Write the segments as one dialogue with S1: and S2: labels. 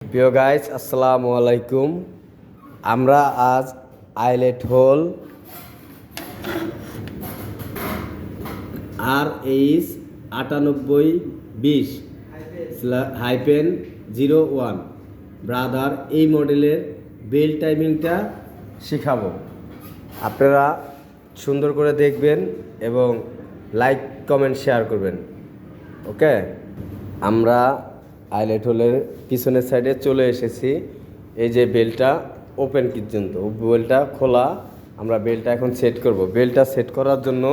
S1: প্রিয় গাইস, আসসালামু আলাইকুম। আমরা আজ আইলেট হোল RH9820-01 ব্রাদার এই মডেলের বেল টাইমিংটা শেখাবো। আপনারা সুন্দর করে দেখবেন এবং লাইক কমেন্ট শেয়ার করবেন। ওকে, আমরা আইলেট হোলের পিছনের সাইডে চলে এসেছি। এই যে বেলটা ওপেন পর্যন্ত, বেলটা খোলা। আমরা বেলটা এখন সেট করব। বেলটা সেট করার জন্য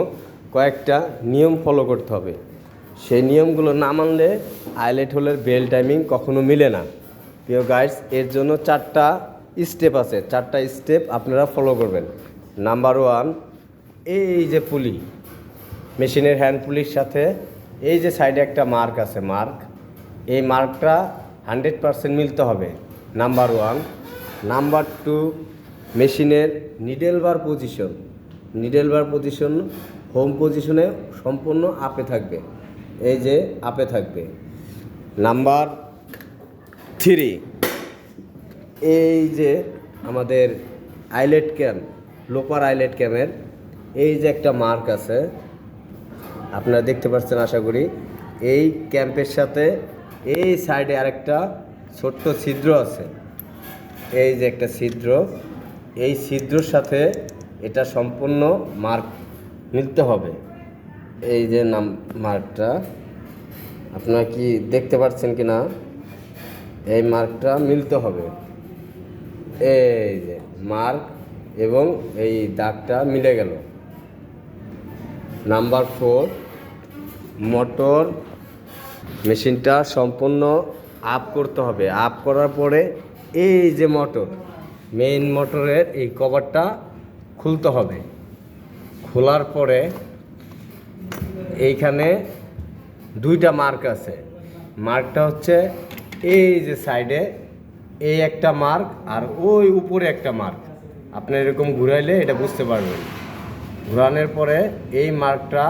S1: কয়েকটা নিয়ম ফলো করতে হবে। সেই নিয়মগুলো না মানলে আইলেট হোলের বেল টাইমিং কখনো মিলে না। প্রিয় গাইডস, এর জন্য 4টা স্টেপ আছে। 4টা স্টেপ আপনারা ফলো করবেন। নাম্বার 1, এই যে পুলি, মেশিনের হ্যান্ড পুলির সাথে এই যে সাইডে একটা মার্ক আছে, এই মার্কটা 100% মিলতে হবে। নাম্বার 1। নাম্বার 2, মেশিনের নিডেল বার পজিশন হোম পজিশনে সম্পূর্ণ আপে থাকবে। এই যে আপে থাকবে। নাম্বার 3, এই যে আমাদের আইলেট ক্যাম, লোপার আইলেট ক্যামের এই যে একটা মার্ক আছে, আপনারা দেখতে পাচ্ছেন আশা করি। এই ক্যাম্পের সাথে এই সাইডে আরেকটা ছোট্ট ছিদ্র আছে। এই যে একটা ছিদ্র, এই ছিদ্রর সাথে এটা সম্পূর্ণ মার্ক মিলতে হবে। এই যে মার্কটা আপনারা কি দেখতে পাচ্ছেন কি না? এই মার্কটা মিলতে হবে। এই যে মার্ক এবং এই দাগটা মিলে গেল। নাম্বার 4, মোটর মেশিনটা সম্পূর্ণ আপ করতে হবে। আপ করার পরে এই যে মেইন মোটরের এই কভারটা খুলতে হবে। খোলার পরে এইখানে 2টা মার্ক আছে। মার্কটা হচ্ছে এই যে সাইডে এই একটা মার্ক আর ওই উপরে একটা মার্ক। আপনি এরকম ঘুরাইলে এটা বুঝতে পারবেন। ঘোরানোর পরে এই মার্কটা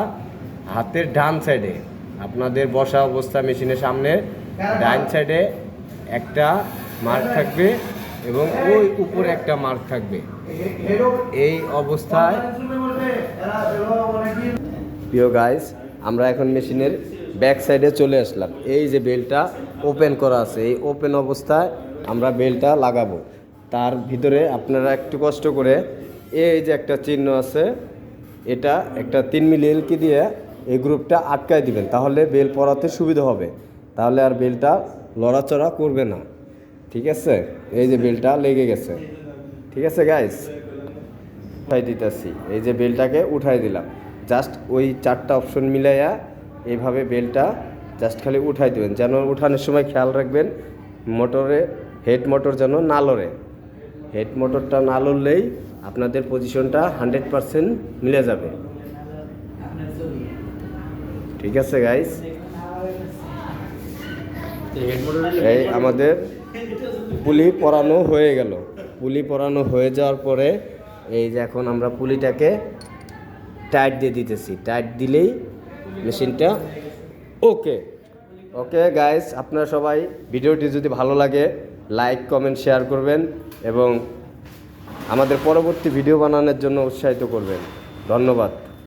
S1: হাতের ডান সাইডে, আপনাদের বসা অবস্থা মেশিনের সামনে ডান সাইডে একটা মার্ক থাকবে এবং ওই উপরে একটা মার্ক থাকবে। এই অবস্থায় প্রিয় গাইস, আমরা এখন মেশিনের ব্যাক সাইডে চলে আসলাম। এই যে বেলটা ওপেন করা আছে, এই ওপেন অবস্থায় আমরা বেলটা লাগাবো। তার ভিতরে আপনারা একটু কষ্ট করে এই যে একটা চিহ্ন আছে, এটা একটা 3 মিলি এলকি দিয়ে এই গ্রুপটা আটকায় দিবেন, তাহলে বেল পরাতে সুবিধা হবে। তাহলে আর বেলটা লড়াচড়া করবে না। ঠিক আছে? এই যে বেলটা লেগে গেছে। ঠিক আছে গাইস, উঠাই দিতেছি। এই যে বেলটাকে উঠাই দিলাম। জাস্ট ওই 4টা অপশন মিলাইয়া এইভাবে বেলটা জাস্ট খালি উঠাই দেবেন। যেন উঠানোর সময় খেয়াল রাখবেন হেড মোটর যেন না লড়ে। হেড মোটরটা না লড়লেই আপনাদের পজিশনটা 100% মিলে যাবে। ঠিক আছে গাইস, এই আমাদের পুলি পরানো হয়ে গেল। পুলি পরানো হয়ে যাওয়ার পরে এই যে এখন আমরা পুলিটাকে টাইট দিয়ে দিতেছি। টাইট দিলেই মেশিনটা ওকে গাইস। আপনারা সবাই ভিডিওটি যদি ভালো লাগে লাইক কমেন্ট শেয়ার করবেন এবং আমাদের পরবর্তী ভিডিও বানানোর জন্য উৎসাহিত করবেন। ধন্যবাদ।